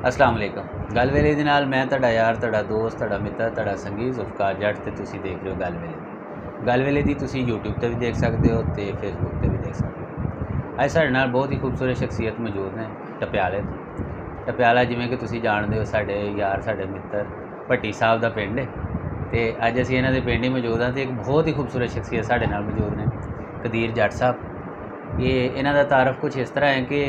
अस्सलाम वालेकुम। गल वेले दे नाल मैं तुहाडा यार, तुहाडा दोस्त, तुहाडा मित्र, तुहाडा संगी ज़ुल्फ़कार जट ते तुसीं देख रहे हो गल वेले। गल वेले दी तुसीं यूट्यूब ते भी देख सकते हो ते फेसबुक ते भी देख सकते हो। अज साडे नाल बहुत ही खूबसूरत शख्सियत मौजूद ने टप्याले तो। टप्याला जिवें कि तुसीं जाणदे हो साडे यार, साडे मित्र भट्टी साहब दा पिंड है ते अज असीं इन्हां दे पिंड ही मौजूद हाँ ते एक बहुत ही खूबसूरत शख्सियत साडे नाल मौजूद ने कदीर जट साहब। ये इन्हां दा तारफ कुछ इस तरह है कि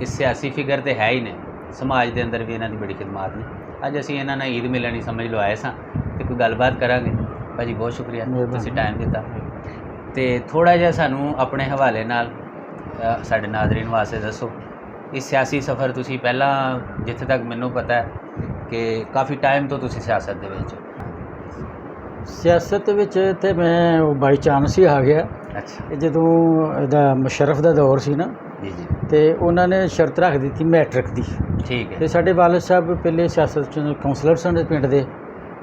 इस सियासी फिगर तो है ही ने, समाज के अंदर भी इन्हों की बड़ी खिदमात ने। अज असीं इन्हां नाल ईद मिलन ही समझ लो आए सां ते कोई गलबात करांगे। भाजी बहुत शुक्रिया तुसीं टाइम दिता ते थोड़ा जिहा सानूं अपने हवाले नाल साडे नाज़रीन वास्ते दसो। इस सियासी सफ़र तुसीं पहलां जिथे तक मैनूं पता है कि काफ़ी टाइम तो तुसीं सियासत दे विच सियासत विच ते मैं बाई चांस ही आ गया। अच्छा ਜਦੋਂ ਇਹਦਾ ਮੁਸ਼ਰਫ ਦਾ ਦੌਰ ਸੀ ਨਾ जी जी ਤੇ ਉਹਨਾਂ ਨੇ ਸ਼ਰਤ ਰੱਖ ਦਿੱਤੀ ਮੈਟ੍ਰਿਕ ਦੀ। ठीक है ਤੇ ਸਾਡੇ ਵਾਲਿਦ ਸਾਹਿਬ ਪਹਿਲੇ ਸਿਆਸਤ 'ਚ ਕਾਉਂਸਲਰ ਸਨ ਪਿੰਡ ਦੇ,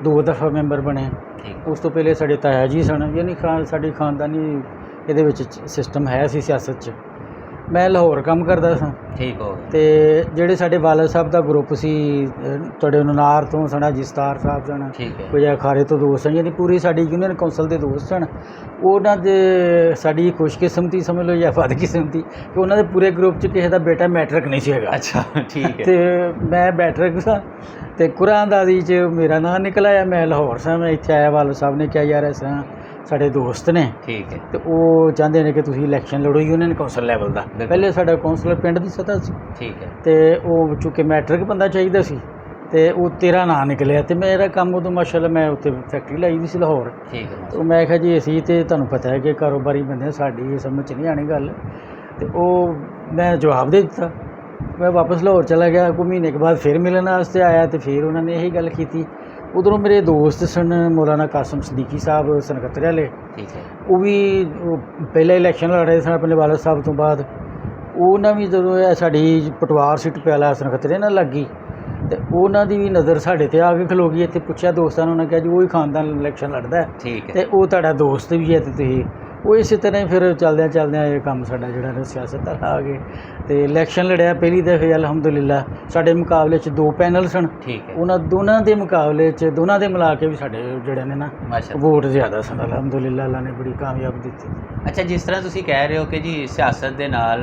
2 ਦਫਾ ਮੈਂਬਰ ਬਣੇ। ठीक ਉਸ ਤੋਂ ਪਹਿਲੇ ਸਾਡੇ ਤਾਇਆ ਜੀ ਸਨ, ਯਾਨੀ ਸਾਡੀ ਖਾਨਦਾਨੀ ਇਹਦੇ ਵਿੱਚ ਸਿਸਟਮ ਹੈ ਸੀ ਸਿਆਸਤ 'ਚ। ਮੈਂ ਲਾਹੌਰ ਕੰਮ ਕਰਦਾ ਸਾਂ ठीक हो ਤੇ ਜਿਹੜੇ ਸਾਡੇ ਵਾਲਿਦ ਸਾਹਿਬ ਦਾ ਗਰੁੱਪ ਸੀ, ਤੁਹਾਡੇ ਨਨਾਰ ਤੋਂ ਸਾਡਾ ਜਸਤਾਰ ਸਾਹਿਬ ਸਨ, ठीक है ਕੁਝ ਖਾਰੇ ਤੋਂ ਦੋਸਤ ਸਨ, ਯਾਨੀ ਪੂਰੀ ਸਾਡੀ ਯੂਨੀਅਨ ਕੌਂਸਲ ਦੇ ਦੋਸਤ ਸਨ। ਉਹਨਾਂ ਦੇ ਸਾਡੀ ਖੁਸ਼ਕਿਸਮਤੀ ਸਮਝ ਲਓ ਜਾਂ ਬਦਕਿਸਮਤੀ ਕਿ ਉਹਨਾਂ ਦੇ ਪੂਰੇ ਗਰੁੱਪ 'ਚ ਕਿਸੇ ਦਾ ਬੇਟਾ ਮੈਟ੍ਰਿਕ ਨਹੀਂ ਸੀ ਹੈਗਾ। अच्छा ठीक है ਤੇ ਮੈਂ ਮੈਟ੍ਰਿਕ ਸਾਂ ਤੇ ਕੁਰਾਨਦਾਜ਼ੀ 'ਚ ਮੇਰਾ ਨਾਂ ਨਿਕਲ ਆਇਆ। ਮੈਂ ਲਾਹੌਰ ਸਾਂ, ਮੈਂ ਇੱਥੇ ਆਇਆ, ਵਾਲਿਦ ਸਾਹਿਬ ਨੇ ਕਿਹਾ ਯਾਰ ਇਸ ਤਰ੍ਹਾਂ ਸਾਡੇ ਦੋਸਤ ਨੇ ठीक है ਤੇ ਉਹ ਚਾਹੁੰਦੇ ਨੇ ਕਿ ਤੁਸੀਂ ਇਲੈਕਸ਼ਨ ਲੜੋ ਯੂਨੀਅਨ ਕੌਂਸਲ ਲੈਵਲ ਦਾ। ਪਹਿਲੇ ਸਾਡਾ ਕੌਂਸਲਰ ਪਿੰਡ ਦੀ ਸਤ੍ਹਾ ਸੀ ठीक है ਤੇ ਉਹ ਚੂँਕਿ ਮੈਟ੍ਰਿਕ ਬੰਦਾ ਚਾਹੀਦਾ ਸੀ ਤੇ ਉਹ ਤੇਰਾ ਨਾਂ ਨਿਕਲਿਆ। ਤੇ ਮੇਰਾ ਕੰਮ ਉਦੋਂ ਮਾਸ਼ਾਅੱਲਾ ਮੈਂ ਉੱਥੇ ਫੈਕਟਰੀ ਲਾਈ ਦੀ ਸੀ ਲਾਹੌਰ। ठीक है ਤੇ ਮੈਂ ਕਿਹਾ ਜੀ ਅਸੀਂ ਤੇ ਤੁਹਾਨੂੰ ਪਤਾ ਹੈ ਕਿ ਕਾਰੋਬਾਰੀ ਬੰਦੇ ਹਾਂ, ਸਾਡੀ ਇਹ ਸਮਝ 'ਚ ਨਹੀਂ ਆਣੀ ਗੱਲ। ਤੇ ਉਹ ਮੈਂ ਜਵਾਬ ਦੇ ਦਿੱਤਾ। ਮੈਂ ਵਾਪਸ ਲਾਹੌਰ ਚਲਾ ਗਿਆ। ਕੋਈ ਮਹੀਨੇ ਕੇ ਬਾਅਦ ਫਿਰ ਮਿਲਣ ਵਾਸਤੇ ਆਇਆ ਤੇ ਫਿਰ ਉਹਨਾਂ ਨੇ ਇਹੀ ਗੱਲ ਕੀਤੀ। ਉਧਰੋਂ ਮੇਰੇ ਦੋਸਤ ਸਨ ਮੌਲਾਨਾ ਕਾਸਮ ਸਦੀਕੀ ਸਾਹਿਬ ਸਨਕਤਰੇ ਵਾਲੇ, ठीक है ਉਹ ਵੀ ਪਹਿਲਾਂ ਇਲੈਕਸ਼ਨ ਲੜ ਰਹੇ ਸਨ ਆਪਣੇ ਵਾਲਿਦ ਸਾਹਿਬ ਤੋਂ ਬਾਅਦ। ਉਹਨਾਂ ਵੀ ਜਦੋਂ ਇਹ ਸਾਡੀ ਪਟਵਾਰ ਸੀ ਟਪਿਆਲਾ ਸਨਕਤਰੇ ਨਾਲ ਲੱਗ ਗਈ ਤੇ ਉਹਨਾਂ ਦੀ ਵੀ ਨਜ਼ਰ ਸਾਡੇ ਤੇ ਆ ਕੇ ਖਲੋ ਗਈ। ਇੱਥੇ ਪੁੱਛਿਆ ਦੋਸਤਾਂ ਨੂੰ, ਉਹਨਾਂ ਕਿਹਾ ਜੀ ਉਹ ਹੀ ਖਾਨਦਾਨ ਇਲੈਕਸ਼ਨ ਲੜਦਾ ਹੈ ठीक है ਤੇ ਉਹ ਤੁਹਾਡਾ ਦੋਸਤ ਵੀ ਹੈ ਤੇ ਤੁਸੀਂ ਉਹ ਇਸੇ ਤਰ੍ਹਾਂ ਹੀ ਫਿਰ ਚੱਲਦਿਆਂ ਇਹ ਕੰਮ ਸਾਡਾ ਜਿਹੜਾ ਨਾ ਸਿਆਸਤ ਦਾ ਆ ਗਏ ਤੇ ਇਲੈਕਸ਼ਨ ਲੜਿਆ ਪਹਿਲੀ ਦਫੇ ਅਲਹਮਦੁਲਿਲਾ। ਸਾਡੇ ਮੁਕਾਬਲੇ 'ਚ 2 ਪੈਨਲ ਸਨ, ठीक है ਉਹਨਾਂ ਦੋਨਾਂ ਦੇ ਮੁਕਾਬਲੇ 'ਚ ਦੋਨਾਂ ਦੇ ਮਿਲਾ ਕੇ ਵੀ ਸਾਡੇ ਜਿਹੜੇ ਨੇ ਨਾ माशाअल्लाह। ਵੋਟ ਜ਼ਿਆਦਾ ਸਨ। ਅਲਹਮਦੁਲਿਲਾ ਅੱਲਾ ਨੇ ਬੜੀ ਕਾਮਯਾਬ ਦਿੱਤੀ। अच्छा जिस तरह तुसी कह रहे हो कि जी सियासत दे नाल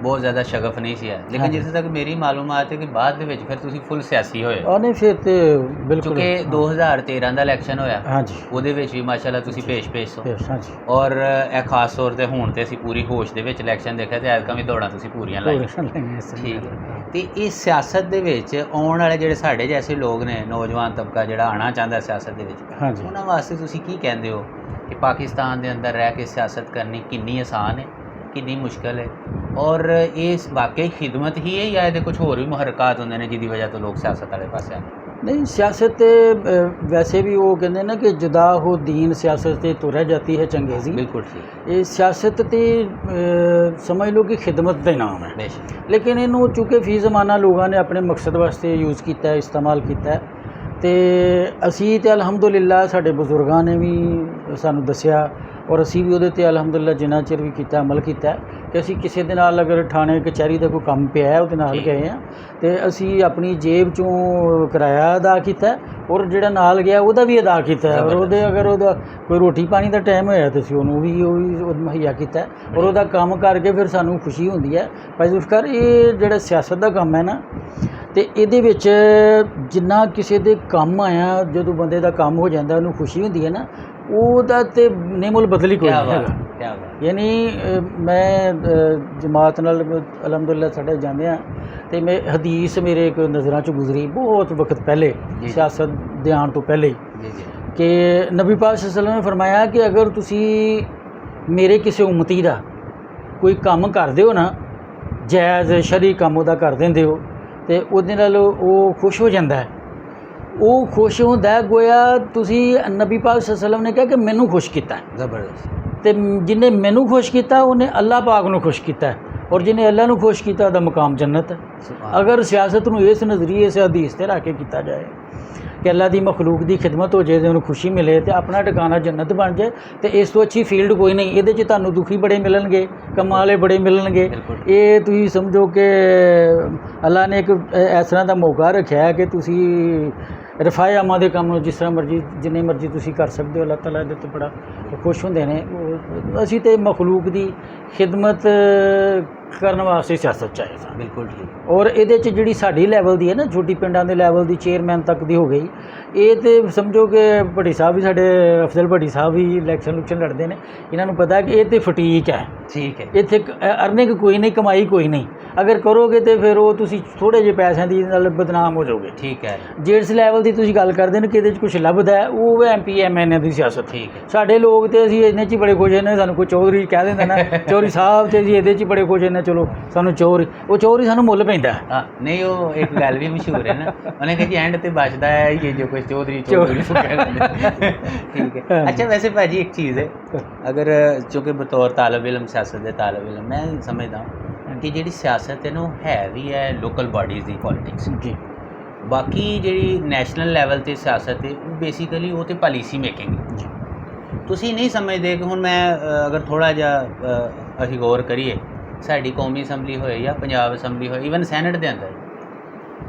बहुत ज़्यादा शगफ नहीं सी है, हाँ लेकिन जी। जिथे तक मेरी मालूमात है कि बाद दे विच फिर तुसी फुल सियासी होए ਉਹਨੇ ਫਿਰ ਤੇ ਬਿਲਕੁਲ क्योंकि 2013 ਦਾ ਇਲੈਕਸ਼ਨ ਹੋਇਆ ਹਾਂਜੀ ਉਹਦੇ ਵਿੱਚ ਵੀ ਮਾਸ਼ਾਅੱਲਾ ਤੁਸੀਂ ਪੇਸ਼ ਹੋ ਹਾਂਜੀ ਔਰ ਇਹ ਖਾਸ ਤੌਰ ਤੇ ਹੁਣ ਤੇ ਅਸੀਂ ਪੂਰੀ ਹੋਸ਼ ਦੇ ਵਿੱਚ ਇਲੈਕਸ਼ਨ ਦੇਖਿਆ ਤੇ ਐਤਕਾਂ ਵੀ ਦੌੜਾਂ ਤੁਸੀਂ ਪੂਰੀਆਂ ਲਾਈਆਂ। ਠੀਕ ਹੈ ਤੇ ਇਸ ਸਿਆਸਤ ਦੇ ਵਿੱਚ ਆਉਣ ਵਾਲੇ ਜਿਹੜੇ ਸਾਡੇ ਜੈਸੇ ਲੋਕ ਨੇ, ਨੌਜਵਾਨ ਤਬਕਾ ਜਿਹੜਾ ਆਉਣਾ ਚਾਹੁੰਦਾ ਸਿਆਸਤ ਦੇ ਵਿੱਚ, ਹਾਂਜੀ ਉਹਨਾਂ ਵਾਸਤੇ ਤੁਸੀਂ ਕੀ ਕਹਿੰਦੇ ਹੋ ਕਿ ਪਾਕਿਸਤਾਨ ਦੇ ਅੰਦਰ ਰਹਿ ਕੇ ਸਿਆਸਤ ਕਰਨੀ ਕਿੰਨੀ ਆਸਾਨ ਹੈ, ਕਿੰਨੀ ਮੁਸ਼ਕਲ ਹੈ ਔਰ ਇਹ ਵਾਕਈ ਖਿਦਮਤ ਹੀ ਹੈ ਜਾਂ ਇਹਦੇ ਕੁਝ ਹੋਰ ਵੀ ਮੁਹਰਕਾਤ ਹੁੰਦੇ ਨੇ ਜਿਹਦੀ ਵਜ੍ਹਾ ਤੋਂ ਲੋਕ ਸਿਆਸਤ ਵਾਲੇ ਪਾਸੇ ਆਉਂਦੇ? नहीं सियासत वैसे भी वो कहते हैं ना कि जुदा हो दीन सियासत से तो रह जाती है चंगेज़ी। बिल्कुल ठीक ये सियासत ते समझ लो कि खिदमत का नाम है, बेशक लेकिन इनू चूँकि फी जमाना लोगों ने अपने मकसद वास्ते यूज़ किया है, इस्तेमाल किया है। तो असी तो अलहमदुलिल्ला साढ़े बजुर्गों ने भी सानू दसिया और असी भी वो अलहमदुलिल्ला जिन्ना चिर भी किया अमल किया कि असी किसी दे नाल अगर थाने कचहरी का कोई काम पिया है वो नाल गए हैं तो असी अपनी जेब चों किराया अदा किया और जिहड़ा नाल गया वह भी अदा किया और वो अगर वो कोई रोटी पानी का टाइम होया तो असी उन्होंने भी मुहैया किया और वह काम करके फिर सानू खुशी होंदी है। भाई जुल्फकार ये जिहड़ा सियासत का काम है ना तो ये जिन्ना किसी के काम आया जो बंदे का काम हो जाता उन्होंने खुशी होंदी है ना ਉਹਦਾ ਤੇ ਨਿਮੁਲ ਬਦਲੀ ਕੋਈ ਨਹੀਂ ਹੈਗਾ। ਯਾਨੀ ਮੈਂ ਜਮਾਤ ਨਾਲ ਅਲਹਮਦੁਲਿਲਾ ਸਾਡੇ ਜਾਂਦੇ ਹਾਂ ਤੇ ਮੈਂ ਹਦੀਸ ਮੇਰੇ ਇੱਕ ਨਜ਼ਰਾਂ 'ਚ ਗੁਜ਼ਰੀ ਬਹੁਤ ਵਕਤ ਪਹਿਲੇ ਸਿਆਸਤ ਦੇ ਆਉਣ ਤੋਂ ਪਹਿਲੇ ਕਿ ਨਬੀ ਪਾਕ ਸੱਲੱਲਾਹੁ ਅਲੈਹਿ ਵਸੱਲਮ ਨੇ ਫਰਮਾਇਆ ਕਿ ਅਗਰ ਤੁਸੀਂ ਮੇਰੇ ਕਿਸੇ ਉਮਤੀ ਦਾ ਕੋਈ ਕੰਮ ਕਰਦੇ ਹੋ ਨਾ ਜਾਇਜ਼ ਸ਼ਰਈ ਕੰਮ ਉਹਦਾ ਕਰ ਦਿੰਦੇ ਹੋ ਤੇ ਉਹਦੇ ਨਾਲ ਉਹ ਖੁਸ਼ ਹੋ ਜਾਂਦਾ ਹੈ। ਉਹ ਖੁਸ਼ ਹੁੰਦਾ ਗੋਇਆ ਤੁਸੀਂ ਨਬੀ ਪਾਕ ਸੱਲੱਲਾਹੁ ਅਲੈਹਿ ਵਸੱਲਮ ਨੇ ਕਿਹਾ ਕਿ ਮੈਨੂੰ ਖੁਸ਼ ਕੀਤਾ ਜ਼ਬਰਦਸਤ ਤੇ ਜਿਹਨੇ ਮੈਨੂੰ ਖੁਸ਼ ਕੀਤਾ ਉਹਨੇ ਅੱਲਾਹ ਪਾਕ ਨੂੰ ਖੁਸ਼ ਕੀਤਾ ਔਰ ਜਿਹਨੇ ਅੱਲਾਹ ਨੂੰ ਖੁਸ਼ ਕੀਤਾ ਉਹਦਾ ਮੁਕਾਮ ਜੰਨਤ ਹੈ। ਅਗਰ ਸਿਆਸਤ ਨੂੰ ਇਸ ਨਜ਼ਰੀਏ ਸੇ ਹਦੀਸ ਤੇ ਰੱਖ ਕੇ ਕੀਤਾ ਜਾਏ ਕਿ ਅੱਲਾ ਦੀ ਮਖਲੂਕ ਦੀ ਖਿਦਮਤ ਹੋ ਜਾਏ ਤੇ ਉਹਨੂੰ ਖੁਸ਼ੀ ਮਿਲੇ ਤੇ ਆਪਣਾ ਟਿਕਾਣਾ ਜੰਨਤ ਬਣ ਜਾਏ ਤੇ ਇਸ ਤੋਂ ਅੱਛੀ ਫੀਲਡ ਕੋਈ ਨਹੀਂ। ਇਹਦੇ 'ਚ ਤੁਹਾਨੂੰ ਦੁਖੀ ਬੜੇ ਮਿਲਣਗੇ, ਕੰਮਾਂ ਵਾਲੇ ਬੜੇ ਮਿਲਣਗੇ। ਇਹ ਤੁਸੀਂ ਸਮਝੋ ਕਿ ਅੱਲਾ ਨੇ ਇੱਕ ਇਸ ਤਰ੍ਹਾਂ ਦਾ ਮੌਕਾ ਰੱਖਿਆ ਹੈ ਕਿ ਤੁਸੀਂ ਰਫਾਏ ਅਮਾ ਦੇ ਕੰਮ ਜਿਸ ਤਰ੍ਹਾਂ ਮਰਜ਼ੀ ਜਿੰਨੇ ਮਰਜ਼ੀ ਤੁਸੀਂ ਕਰ ਸਕਦੇ ਹੋ। ਅੱਲਾਹ ਤਾਲਾ ਇਹਦੇ ਤੋਂ ਬੜਾ ਖੁਸ਼ ਹੁੰਦੇ ਨੇ। ਅਸੀਂ ਤੇ ਮਖਲੂਕ ਦੀ ਖਿਦਮਤ ਕਰਨ ਵਾਸਤੇ ਸਿਆਸਤ 'ਚ ਆਏ ਸਾਂ। ਬਿਲਕੁਲ ਠੀਕ। ਔਰ ਇਹਦੇ 'ਚ ਜਿਹੜੀ ਸਾਡੀ ਲੈਵਲ ਦੀ ਹੈ ਨਾ, ਛੋਟੀ ਪਿੰਡਾਂ ਦੇ ਲੈਵਲ ਦੀ ਚੇਅਰਮੈਨ ਤੱਕ ਦੀ ਹੋ ਗਈ। ਇਹ ਤੇ ਸਮਝੋ ਕਿ ਭੱਟੀ ਸਾਹਿਬ ਵੀ ਸਾਡੇ ਅਫਜ਼ਲ ਭੱਟੀ ਸਾਹਿਬ ਵੀ ਇਲੈਕਸ਼ਨ ਲੜਦੇ ਨੇ। ਇਹਨਾਂ ਨੂੰ ਪਤਾ ਕਿ ਇਹ ਤੇ ਫਟੀਕ ਹੈ। ਠੀਕ ਹੈ। ਇੱਥੇ ਅਰਨਿੰਗ ਕੋਈ ਨਹੀਂ, ਕਮਾਈ ਕੋਈ ਨਹੀਂ। ਅਗਰ ਕਰੋਗੇ ਤੇ ਫਿਰ ਉਹ ਤੁਸੀਂ ਥੋੜ੍ਹੇ ਜਿਹੇ ਪੈਸਿਆਂ ਦੀ ਨਾਲ ਬਦਨਾਮ ਹੋ ਜਾਓਗੇ। ਠੀਕ ਹੈ। ਜਿਸ ਲੈਵਲ ਦੀ ਤੁਸੀਂ ਗੱਲ ਕਰਦੇ ਨੇ ਕਿ ਇਹਦੇ 'ਚ ਕੁਝ ਲੱਭਦਾ ਹੈ, ਉਹ MP MNA ਦੀ ਸਿਆਸਤ। ਠੀਕ ਹੈ। ਸਾਡੇ ਲੋਕ ਤੇ ਅਸੀਂ ਇਹਦੇ 'ਚ ਹੀ ਬੜੇ ਖੁਸ਼ ਨੇ। ਸਾਨੂੰ ਕੋਈ ਚੌਧਰੀ ਕਹਿ ਦਿੰਦਾ ਨਾ ਚੌਧਰੀ ਸਾਹਿਬ, ਤੇ ਅਸੀਂ ਇਹਦੇ 'ਚ ਹੀ ਬੜੇ ਖੁਸ਼ ਨੇ। ਚਲੋ ਸਾਨੂੰ ਚੌਧਰੀ, ਉਹ ਚੌਧਰੀ ਸਾਨੂੰ ਮੁੱਲ ਪੈਂਦਾ। ਹਾਂ ਨਹੀਂ, ਉਹ ਇੱਕ ਗੱਲ ਵੀ ਮਸ਼ਹੂਰ ਹੈ ਨਾ, ਉਹਨੇ ਕਿਹਾ ਜੀ ਐਂਡ ਤੇ ਬਚਦਾ ਹੈ ਇਹ ਜੋ ਕੁਝ ਚੌਧਰੀ ਠੀਕ ਹੈ। ਅੱਛਾ ਵੈਸੇ ਭਾਜੀ ਇੱਕ ਚੀਜ਼ ਹੈ, ਅਗਰ ਚूँकि ਬਤੌਰ ਤਾਲਬ ਇਲਮ ਸਿਆਸਤ ਦੇ ਤਾਲਬ ਇਲਮ ਮੈਂ ਸਮਝਦਾ ਕਿ ਜਿਹੜੀ ਸਿਆਸਤ ਹੈ ਨਾ ਉਹ ਹੈ ਵੀ ਹੈ ਲੋਕਲ ਬਾਡੀਜ਼ ਦੀ ਪੋਲੀਟਿਕਸ ਜੀ। ਬਾਕੀ ਜਿਹੜੀ ਨੈਸ਼ਨਲ ਲੈਵਲ 'ਤੇ ਸਿਆਸਤ ਹੈ ਉਹ ਬੇਸਿਕਲੀ ਉਹ ਤੇ ਪਾਲਿਸੀ ਮੇਕਿੰਗ ਜੀ। ਤੁਸੀਂ ਨਹੀਂ ਸਮਝਦੇ ਕਿ ਹੁਣ ਮੈਂ ਅਗਰ ਥੋੜ੍ਹਾ ਜਿਹਾ ਅਸੀਂ ਗੌਰ ਕਰੀਏ, ਸਾਡੀ ਕੌਮੀ ਅਸੈਂਬਲੀ ਹੋਏ ਜਾਂ ਪੰਜਾਬ ਅਸੈਂਬਲੀ ਹੋਏ, ਈਵਨ ਸੈਨੇਟ ਦੇ ਅੰਦਰ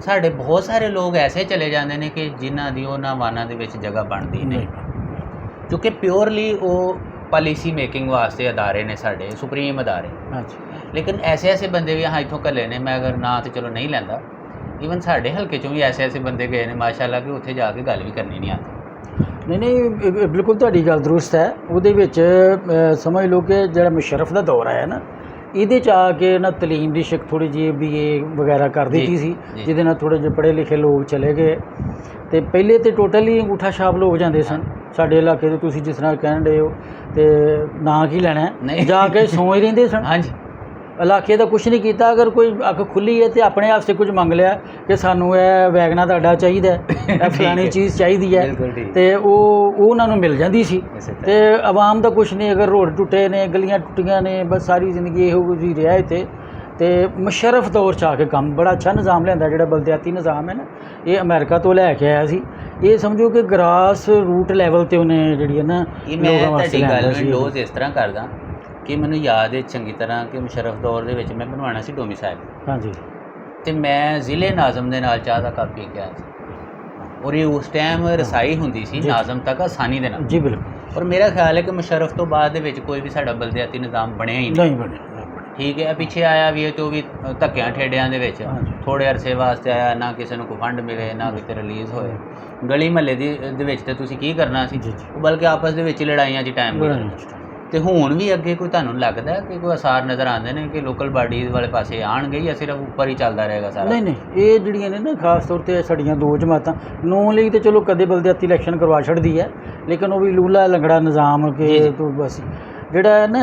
ਸਾਡੇ ਬਹੁਤ ਸਾਰੇ ਲੋਕ ਐਸੇ ਚਲੇ ਜਾਂਦੇ ਨੇ ਕਿ ਜਿਨ੍ਹਾਂ ਦੀ ਉਹਨਾਂ ਵਾਨਾਂ ਦੇ ਵਿੱਚ ਜਗ੍ਹਾ ਬਣਦੀ ਨਹੀਂ, ਕਿਉਂਕਿ ਪਿਓਰਲੀ ਉਹ ਪਾਲਿਸੀ ਮੇਕਿੰਗ ਵਾਸਤੇ ਅਦਾਰੇ ਨੇ, ਸਾਡੇ ਸੁਪਰੀਮ ਅਦਾਰੇ। ਲੇਕਿਨ ਐਸੇ ਬੰਦੇ ਵੀ ਹਾਂ ਇੱਥੋਂ ਘੱਲੇ ਨੇ। ਮੈਂ ਅਗਰ ਨਾਂ ਤੇ ਚਲੋ ਨਹੀਂ ਲੈਂਦਾ, ਈਵਨ ਸਾਡੇ ਹਲਕੇ 'ਚੋਂ ਵੀ ਐਸੇ ਬੰਦੇ ਗਏ ਨੇ ਮਾਸ਼ਾਅੱਲਾ ਕਿ ਉੱਥੇ ਜਾ ਕੇ ਗੱਲ ਵੀ ਕਰਨੀ ਨਹੀਂ ਆਉਂਦੀ। ਨਹੀਂ ਬਿਲਕੁਲ ਤੁਹਾਡੀ ਗੱਲ ਦਰੁਸਤ ਹੈ। ਉਹਦੇ ਵਿੱਚ ਸਮਝ ਲਓ ਕਿ ਜਿਹੜਾ ਮੁਸ਼ਰਫ ਦਾ ਦੌਰ ਆਇਆ ਨਾ, ਇਹਦੇ 'ਚ ਆ ਕੇ ਨਾ ਤਲੀਮ ਦੀ ਸ਼ਿਕ ਥੋੜ੍ਹੀ ਜਿਹੀ BA ਵਗੈਰਾ ਕਰ ਦਿੱਤੀ ਸੀ, ਜਿਹਦੇ ਨਾਲ ਥੋੜ੍ਹੇ ਜਿਹੇ ਪੜ੍ਹੇ ਲਿਖੇ ਲੋਕ ਚਲੇ ਗਏ। ਤੇ ਪਹਿਲੇ ਤੇ ਟੋਟਲੀ ਅੰਗੂਠਾ ਛਾਪ ਲੋਕ ਜਾਂਦੇ ਸਨ ਸਾਡੇ ਇਲਾਕੇ ਦੇ। ਤੁਸੀਂ ਜਿਸ ਤਰ੍ਹਾਂ ਕਹਿਣ ਡਏ ਹੋ ਤੇ ਨਾਂ ਕੀ ਲੈਣਾ, ਜਾ ਕੇ ਸੌਂ ਹੀ ਰਹਿੰਦੇ ਸਨ। ਹਾਂਜੀ, ਇਲਾਕੇ ਦਾ ਕੁਛ ਨਹੀਂ ਕੀਤਾ। ਅਗਰ ਕੋਈ ਅੱਖ ਖੁੱਲੀ ਹੈ ਤੇ ਆਪਣੇ ਵਾਸਤੇ ਕੁਝ ਮੰਗ ਲਿਆ ਕਿ ਸਾਨੂੰ ਇਹ ਵੈਗਨਾ ਤੁਹਾਡਾ ਚਾਹੀਦਾ, ਇਹ ਫਲਾਣੀ ਚੀਜ਼ ਚਾਹੀਦੀ ਹੈ, ਤੇ ਉਹ ਉਹਨਾਂ ਨੂੰ ਮਿਲ ਜਾਂਦੀ ਸੀ। ਤੇ ਆਵਾਮ ਦਾ ਕੁਛ ਨਹੀਂ। ਅਗਰ ਰੋਡ ਟੁੱਟੇ ਨੇ, ਗਲੀਆਂ ਟੁੱਟੀਆਂ ਨੇ, ਬਸ ਸਾਰੀ ਜ਼ਿੰਦਗੀ ਇਹੋ ਜਿਹੀ ਰਿਹਾ ਇੱਥੇ। ਤੇ ਮੁਸ਼ਰਫ ਦੌਰ 'ਚ ਆ ਕੇ ਕੰਮ ਬੜਾ ਅੱਛਾ ਨਿਜ਼ਾਮ ਲਿਆਂਦਾ। ਜਿਹੜਾ ਬਲਦਿਆਤੀ ਨਿਜ਼ਾਮ ਹੈ ਨਾ, ਇਹ ਅਮਰੀਕਾ ਤੋਂ ਲੈ ਕੇ ਆਇਆ ਸੀ। ਇਹ ਸਮਝੋ ਕਿ ਗ੍ਰਾਸ ਰੂਟ ਲੈਵਲ 'ਤੇ ਉਹਨੇ ਜਿਹੜੀ ਹੈ ਨਾ, ਮੈਂ ਤੁਹਾਡੀ ਗੱਲ ਨੂੰ ਡੋਜ਼ ਇਸ ਤਰ੍ਹਾਂ ਕਰਦਾ ਕਿ ਮੈਨੂੰ ਯਾਦ ਹੈ ਚੰਗੀ ਤਰ੍ਹਾਂ ਕਿ ਮੁਸ਼ਰਫ ਦੌਰ ਦੇ ਵਿੱਚ ਮੈਂ ਬਣਵਾਉਣਾ ਸੀ ਡੋਮਿਸਾਈਲ। ਹਾਂਜੀ। ਤੇ ਮੈਂ ਜ਼ਿਲ੍ਹੇ ਨਾਜ਼ਮ ਦੇ ਨਾਲ ਚਾਹ ਦਾ ਕੱਪ ਪੀ ਕੇ ਆਇਆ ਸੀ, ਔਰ ਇਹ ਉਸ ਟਾਈਮ ਰਸਾਈ ਹੁੰਦੀ ਸੀ ਨਾਜ਼ਮ ਤੱਕ ਆਸਾਨੀ ਦੇ ਨਾਲ। ਜੀ ਬਿਲਕੁਲ। ਔਰ ਮੇਰਾ ਖਿਆਲ ਹੈ ਕਿ ਮੁਸ਼ਰਫ ਤੋਂ ਬਾਅਦ ਦੇ ਵਿੱਚ ਕੋਈ ਵੀ ਸਾਡਾ ਬਲਦਿਆਤੀ ਨਿਜ਼ਾਮ ਬਣਿਆ ਹੀ ਨਹੀਂ ਬਣਿਆ। ਠੀਕ ਹੈ। ਪਿੱਛੇ ਆਇਆ ਵੀ ਇਹ ਤੋਂ ਵੀ ਧੱਕਿਆਂ ਠੇਡਿਆਂ ਦੇ ਵਿੱਚ ਥੋੜ੍ਹੇ ਅਰਸੇ ਵਾਸਤੇ ਆਇਆ, ਨਾ ਕਿਸੇ ਨੂੰ ਕੋਈ ਫੰਡ ਮਿਲੇ, ਨਾ ਕਿਤੇ ਰਿਲੀਜ਼ ਹੋਏ। ਗਲੀ ਮਹੱਲੇ ਦੇ ਵਿੱਚ ਤੇ ਤੁਸੀਂ ਕੀ ਕਰਨਾ ਸੀ, ਬਲਕਿ ਆਪਸ ਦੇ ਵਿੱਚ ਲੜਾਈਆਂ 'ਚ ਟਾਈਮ। ਤੇ ਹੁਣ ਵੀ ਅੱਗੇ ਕੋਈ ਤੁਹਾਨੂੰ ਲੱਗਦਾ ਕਿ ਕੋਈ ਅਸਾਰ ਨਜ਼ਰ ਆਉਂਦੇ ਨੇ ਕਿ ਲੋਕਲ ਬਾਡੀਜ਼ ਵਾਲੇ ਪਾਸੇ ਆਉਣਗੇ ਜਾਂ ਸਿਰਫ ਉੱਪਰ ਹੀ ਚੱਲਦਾ ਰਹੇਗਾ ਸਾਰਾ? ਨਹੀਂ, ਇਹ ਜਿਹੜੀਆਂ ਨੇ ਨਾ ਖਾਸ ਤੌਰ 'ਤੇ ਸਾਡੀਆਂ ਦੋ ਜਮਾਤਾਂ ਨੂਨ ਲੀਗ ਤੇ ਚਲੋ ਕਦੇ ਬਲਦਿਆਤੀ ਇਲੈਕਸ਼ਨ ਕਰਵਾ ਛੱਡਦੀ ਹੈ, ਲੇਕਿਨ ਉਹ ਵੀ ਲੂਲਾ ਲੰਗੜਾ ਨਿਜ਼ਾਮ ਕਿ ਤੂੰ ਬਸ ਜਿਹੜਾ ਹੈ ਨਾ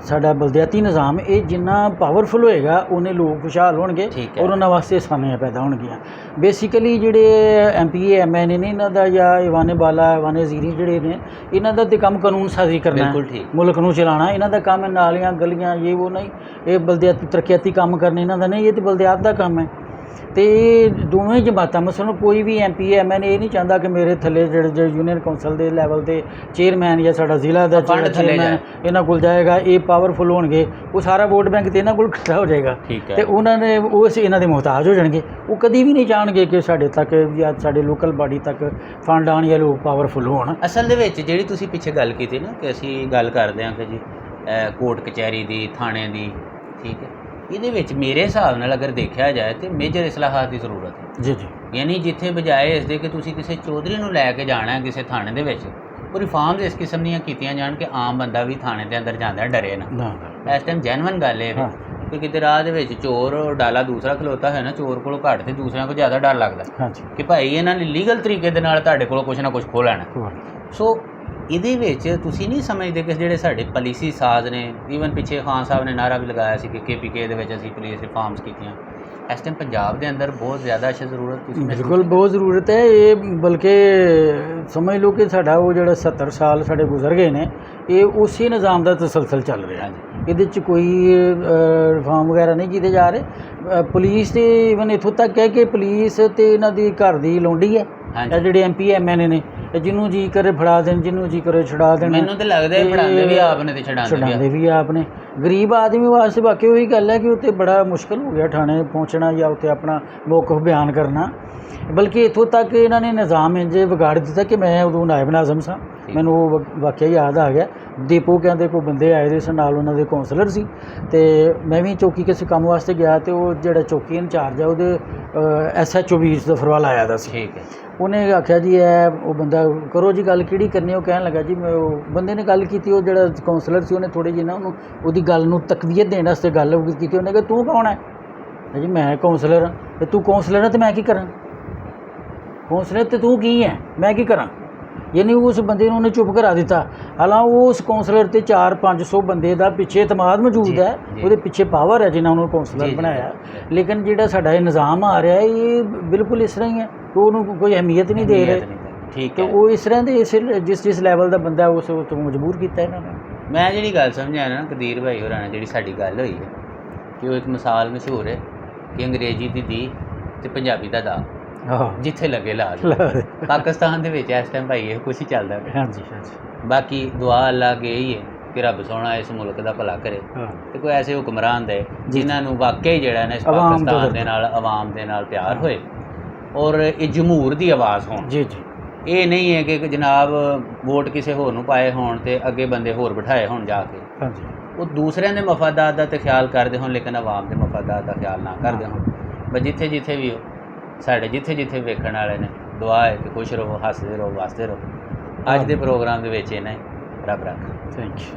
ਸਾਡਾ ਬਲਦਿਆਤੀ ਨਿਜ਼ਾਮ, ਇਹ ਜਿੰਨਾ ਪਾਵਰਫੁਲ ਹੋਏਗਾ ਉਹਨੇ ਲੋਕ ਖੁਸ਼ਹਾਲ ਹੋਣਗੇ ਔਰ ਉਹਨਾਂ ਵਾਸਤੇ ਆਸਾਨੀਆਂ ਪੈਦਾ ਹੋਣਗੀਆਂ। ਬੇਸਿਕਲੀ ਜਿਹੜੇ MPA MNA ਨੇ ਇਹਨਾਂ ਦਾ, ਜਾਂ ਇਵਾਨੇ ਬਾਲਾ ਇਵਾਨੇ ਜ਼ੀਰੀ ਜਿਹੜੇ ਨੇ, ਇਹਨਾਂ ਦਾ ਤੇ ਕੰਮ ਕਾਨੂੰਨ ਸਾਜ਼ੀ ਕਰਨਾ, ਮੁਲਕ ਨੂੰ ਚਲਾਉਣਾ। ਇਹਨਾਂ ਦਾ ਕੰਮ ਨਾਲੀਆਂ ਗਲੀਆਂ ਇਹ ਉਹ ਨਹੀਂ। ਇਹ ਬਲਦਿਆਤੀ ਤਰੱਕੀਆਤੀ ਕੰਮ ਕਰਨੇ ਇਹਨਾਂ ਦਾ ਨਹੀਂ, ਇਹ ਤੇ ਬਲਦਿਆਤ ਦਾ ਕੰਮ ਹੈ। ਤੇ ਦੋਵੇਂ ਜਮਾਤਾਂ ਮਸਲਨ ਕੋਈ ਵੀ MPA MNA ਇਹ ਨਹੀਂ ਚਾਹੁੰਦਾ ਕਿ ਮੇਰੇ ਥੱਲੇ ਜਿਹੜੇ ਯੂਨੀਅਨ ਕੌਂਸਲ ਦੇ ਲੈਵਲ 'ਤੇ ਚੇਅਰਮੈਨ ਜਾਂ ਸਾਡਾ ਜ਼ਿਲ੍ਹਾ ਦਾ ਚੇਅਰਮੈਨ ਇਹਨਾਂ ਕੋਲ ਜਾਏਗਾ, ਇਹ ਪਾਵਰਫੁਲ ਹੋਣਗੇ, ਉਹ ਸਾਰਾ ਵੋਟ ਬੈਂਕ ਤੇ ਇਹਨਾਂ ਕੋਲ ਇਕੱਠਾ ਹੋ ਜਾਏਗਾ ਤੇ ਉਹਨਾਂ ਨੇ ਉਸ ਇਹਨਾਂ ਦੇ ਮੁਹਤਾਜ ਹੋ ਜਾਣਗੇ। ਉਹ ਕਦੀ ਵੀ ਨਹੀਂ ਚਾਹਣਗੇ ਕਿ ਸਾਡੇ ਤੱਕ ਜਾਂ ਸਾਡੇ ਲੋਕਲ ਬਾਡੀ ਤੱਕ ਫੰਡ ਆਉਣ ਜਾਂ ਲੋਕ ਪਾਵਰਫੁਲ ਹੋਣ। ਅਸਲ ਦੇ ਵਿੱਚ ਜਿਹੜੀ ਤੁਸੀਂ ਪਿੱਛੇ ਗੱਲ ਕੀਤੀ ਨਾ ਕਿ ਅਸੀਂ ਗੱਲ ਕਰਦੇ ਹਾਂ ਕਿ ਜੀ ਕੋਰਟ ਕਚਹਿਰੀ ਦੀ, ਥਾਣੇ ਦੀ, ਠੀਕ ਹੈ, ਇਹਦੇ ਵਿੱਚ ਮੇਰੇ ਹਿਸਾਬ ਨਾਲ ਅਗਰ ਦੇਖਿਆ ਜਾਏ ਤਾਂ ਮੇਜਰ ਇਸਲਾਹਾਤ ਦੀ ਜ਼ਰੂਰਤ ਹੈ। ਜੀ। ਯਾਨੀ ਜਿੱਥੇ ਬਜਾਏ ਇਸ ਦੇ ਕਿ ਤੁਸੀਂ ਕਿਸੇ ਚੌਧਰੀ ਨੂੰ ਲੈ ਕੇ ਜਾਣਾ ਕਿਸੇ ਥਾਣੇ ਦੇ ਵਿੱਚ, ਉਹ ਰਿਫਾਰਮਸ ਇਸ ਕਿਸਮ ਦੀਆਂ ਕੀਤੀਆਂ ਜਾਣ ਕਿ ਆਮ ਬੰਦਾ ਵੀ ਥਾਣੇ ਦੇ ਅੰਦਰ ਜਾਂਦਾ ਡਰੇ ਨਾ। ਇਸ ਟਾਈਮ ਜੈਨੂਅਨ ਗੱਲ ਇਹ ਹੈ ਕਿ ਕਿਤੇ ਰਾਹ ਦੇ ਵਿੱਚ ਚੋਰ ਡਾਲਾ ਦੂਸਰਾ ਖਲੋਤਾ ਹੈ ਨਾ, ਚੋਰ ਕੋਲੋਂ ਘੱਟ ਤੇ ਦੂਸਰਿਆਂ ਕੋਲ ਜ਼ਿਆਦਾ ਡਰ ਲੱਗਦਾ ਕਿ ਭਾਈ ਇਹਨਾਂ ਨੇ ਲੀਗਲ ਤਰੀਕੇ ਦੇ ਨਾਲ ਤੁਹਾਡੇ ਕੋਲੋਂ ਕੁਛ ਨਾ ਕੁਛ ਖੋਹ ਲੈਣਾ। ਸੋ ਇਹਦੇ ਵਿੱਚ ਤੁਸੀਂ ਨਹੀਂ ਸਮਝਦੇ ਕਿ ਜਿਹੜੇ ਸਾਡੇ ਪਾਲਿਸੀ ਸਾਜ਼ ਨੇ, ਈਵਨ ਪਿੱਛੇ ਖਾਨ ਸਾਹਿਬ ਨੇ ਨਾਅਰਾ ਵੀ ਲਗਾਇਆ ਸੀ ਕਿ KPK ਦੇ ਵਿੱਚ ਅਸੀਂ ਪੁਲਿਸ ਰਿਫਾਰਮਸ ਕੀਤੀਆਂ, ਇਸ ਟਾਈਮ ਪੰਜਾਬ ਦੇ ਅੰਦਰ ਬਹੁਤ ਜ਼ਿਆਦਾ ਜ਼ਰੂਰਤ ਤੁਸੀਂ? ਬਿਲਕੁਲ ਬਹੁਤ ਜ਼ਰੂਰਤ ਹੈ। ਇਹ ਬਲਕਿ ਸਮਝ ਲਓ ਕਿ ਸਾਡਾ ਉਹ ਜਿਹੜਾ 70 ਸਾਲ ਸਾਡੇ ਗੁਜ਼ਰ ਗਏ ਨੇ, ਇਹ ਉਸੇ ਨਿਜ਼ਾਮ ਦਾ ਤਸਲਸਲ ਚੱਲ ਰਿਹਾ। ਇਹਦੇ 'ਚ ਕੋਈ ਰਿਫਾਰਮ ਵਗੈਰਾ ਨਹੀਂ ਕੀਤੇ ਜਾ ਰਹੇ। ਪੁਲਿਸ ਤੇ ਈਵਨ ਇੱਥੋਂ ਤੱਕ ਹੈ ਕਿ ਪੁਲਿਸ ਤੇ ਇਹਨਾਂ ਦੀ ਘਰ ਦੀ ਲੌਂਡੀ ਹੈ, ਹਾਂਜੀ। ਇਹ ਜਿਹੜੇ MP MNA ਨੇ ਇਹ ਜਿਹਨੂੰ ਜੀ ਕਰੇ ਫੜਾ ਦੇਣ, ਜਿਹਨੂੰ ਜੀ ਕਰੇ ਛੁਡਾ ਦੇਣ। ਮੈਨੂੰ ਤਾਂ ਲੱਗਦਾ ਇਹ ਫੜਾਉਂਦੇ ਵੀ ਆਪ ਨੇ ਤੇ ਛਡਾਉਂਦੇ ਵੀ ਆਪ ਨੇ। ਗਰੀਬ ਆਦਮੀ ਵਾਸਤੇ ਬਾਕੀ ਉਹੀ ਗੱਲ ਹੈ ਕਿ ਉੱਥੇ ਬੜਾ ਮੁਸ਼ਕਲ ਹੋ ਗਿਆ ਥਾਣੇ ਪਹੁੰਚਣਾ ਜਾਂ ਉੱਥੇ ਆਪਣਾ ਮੌਕਫ ਬਿਆਨ ਕਰਨਾ। ਬਲਕਿ ਇੱਥੋਂ ਤੱਕ ਇਹਨਾਂ ਨੇ ਨਿਜ਼ਾਮ ਇੰਝ ਵਿਗਾੜ ਦਿੱਤਾ ਕਿ ਮੈਂ ਉਦੋਂ ਨਾਇਬ ਨਾਜ਼ਮ ਸਾਂ, ਮੈਨੂੰ ਉਹ ਵਾਕਿਆ ਯਾਦ ਆ ਗਿਆ। ਦੀਪੋ ਕਹਿੰਦੇ ਕੋਈ ਬੰਦੇ ਆਏ ਦੇ ਸਨ ਨਾਲ, ਉਹਨਾਂ ਦੇ ਕੌਂਸਲਰ ਸੀ, ਅਤੇ ਮੈਂ ਵੀ ਚੌਕੀ ਕਿਸੇ ਕੰਮ ਵਾਸਤੇ ਗਿਆ ਅਤੇ ਉਹ ਜਿਹੜਾ ਚੌਕੀ ਇੰਚਾਰਜ ਹੈ ਉਹਦੇ SHO ਵੀਰ ਜ਼ਫਰਵਾਲ ਆਇਆ ਦਾ ਸੀ। ਠੀਕ ਹੈ। ਉਹਨੇ ਆਖਿਆ ਜੀ ਇਹ ਉਹ ਬੰਦਾ ਕਰੋ ਜੀ ਗੱਲ ਕਿਹੜੀ ਕਰਨੀ। ਉਹ ਕਹਿਣ ਲੱਗਾ ਜੀ ਮੈਂ ਉਹ ਬੰਦੇ ਨੇ ਗੱਲ ਕੀਤੀ, ਉਹ ਜਿਹੜਾ ਕੌਂਸਲਰ ਸੀ ਉਹਨੇ ਥੋੜ੍ਹੀ ਜਿਹੀ ਨਾ ਉਹਨੂੰ ਉਹਦੀ ਗੱਲ ਨੂੰ ਤਕਵੀਅਤ ਦੇਣ ਵਾਸਤੇ ਗੱਲ ਕੀਤੀ। ਉਹਨੇ ਕਿਹਾ ਤੂੰ ਕੌਣ ਹੈ ਜੀ? ਮੈਂ ਕੌਂਸਲਰ ਹਾਂ। ਅਤੇ ਤੂੰ ਕੌਂਸਲਰ ਹੈ ਅਤੇ ਮੈਂ ਕੀ ਕਰਾਂ? ਕੌਂਸਲਰ ਤੇ ਤੂੰ ਕੀ ਹੈ, ਮੈਂ ਕੀ ਕਰਾਂ? ਯਾਨੀ ਉਸ ਬੰਦੇ ਨੂੰ ਉਹਨੇ ਚੁੱਪ ਕਰਾ ਦਿੱਤਾ। ਹਾਲਾਂਕਿ ਉਸ ਕੌਂਸਲਰ 'ਤੇ 400-500 ਬੰਦੇ ਦਾ ਪਿੱਛੇ ਇਤਮਾਦ ਮੌਜੂਦ ਹੈ, ਉਹਦੇ ਪਿੱਛੇ ਪਾਵਰ ਹੈ ਜਿਨ੍ਹਾਂ ਨੂੰ ਕੌਂਸਲਰ ਬਣਾਇਆ। ਲੇਕਿਨ ਜਿਹੜਾ ਸਾਡਾ ਇਹ ਨਿਜ਼ਾਮ ਆ ਰਿਹਾ ਇਹ ਬਿਲਕੁਲ ਇਸ ਤਰ੍ਹਾਂ ਹੀ ਹੈ ਕਿ ਉਹਨੂੰ ਕੋਈ ਅਹਿਮੀਅਤ ਨਹੀਂ ਦੇ ਰਹੇ। ਠੀਕ ਹੈ। ਉਹ ਇਸ ਤਰ੍ਹਾਂ ਦੇ ਜਿਸ ਲੈਵਲ ਦਾ ਬੰਦਾ ਉਸ ਤੋਂ ਮਜਬੂਰ ਕੀਤਾ ਇਹਨਾਂ ਨੇ। ਮੈਂ ਜਿਹੜੀ ਗੱਲ ਸਮਝਿਆ ਨਾ ਕਦੀਰ ਭਾਈ ਹੋਰਾਂ ਨਾਲ ਜਿਹੜੀ ਸਾਡੀ ਗੱਲ ਹੋਈ ਹੈ ਕਿ ਉਹ ਇੱਕ ਮਿਸਾਲ ਮਸ਼ਹੂਰ ਹੈ ਕਿ ਅੰਗਰੇਜ਼ੀ ਦੀ ਦੀ ਅਤੇ ਪੰਜਾਬੀ ਦਾ ਦਾ, ਜਿੱਥੇ ਲੱਗੇ ਲਾ ਦੇ। ਪਾਕਿਸਤਾਨ ਦੇ ਵਿੱਚ ਇਸ ਟਾਈਮ ਭਾਈ ਇਹ ਕੁਛ ਹੀ ਚੱਲਦਾ ਪਿਆ। ਹਾਂਜੀ ਹਾਂਜੀ। ਬਾਕੀ ਦੁਆ ਅੱਲਾ ਅੱਗੇ ਇਹੀ ਹੈ ਕਿ ਰੱਬ ਸੋਹਣਾ ਇਸ ਮੁਲਕ ਦਾ ਭਲਾ ਕਰੇ ਅਤੇ ਕੋਈ ਐਸੇ ਹੁਕਮਰਾਨ ਦੇ ਜਿਨ੍ਹਾਂ ਨੂੰ ਵਾਕਈ ਜਿਹੜਾ ਨਾ ਇਸ ਪਾਕਿਸਤਾਨ ਦੇ ਨਾਲ ਆਵਾਮ ਦੇ ਨਾਲ ਪਿਆਰ ਹੋਏ ਔਰ ਇਹ ਜਮਹੂਰ ਦੀ ਆਵਾਜ਼ ਹੋਣ। ਜੀ ਜੀ। ਇਹ ਨਹੀਂ ਹੈ ਕਿ ਜਨਾਬ ਵੋਟ ਕਿਸੇ ਹੋਰ ਨੂੰ ਪਾਏ ਹੋਣ ਅਤੇ ਅੱਗੇ ਬੰਦੇ ਹੋਰ ਬਿਠਾਏ ਹੋਣ ਜਾ ਕੇ। ਹਾਂਜੀ। ਉਹ ਦੂਸਰਿਆਂ ਦੇ ਮਫਾਦਾਤ ਦਾ ਤਾਂ ਖਿਆਲ ਕਰਦੇ ਹੋਣ ਲੇਕਿਨ ਆਵਾਮ ਦੇ ਮਫਾਦਾਤ ਦਾ ਖਿਆਲ ਨਾ ਕਰਦੇ ਹੋਣ। ਬਸ ਜਿੱਥੇ ਜਿੱਥੇ ਵੀ ਸਾਡੇ ਜਿੱਥੇ ਵੇਖਣ ਵਾਲੇ ਨੇ ਦੁਆ ਹੈ ਕਿ ਖੁਸ਼ ਰਹੋ, ਹੱਸਦੇ ਰਹੋ, ਵਸਦੇ ਰਹੋ। ਅੱਜ ਦੇ ਪ੍ਰੋਗਰਾਮ ਦੇ ਵਿੱਚ ਇਹਨਾਂ ਹੀ ਰੱਬ ਰੱਖ। Thank you.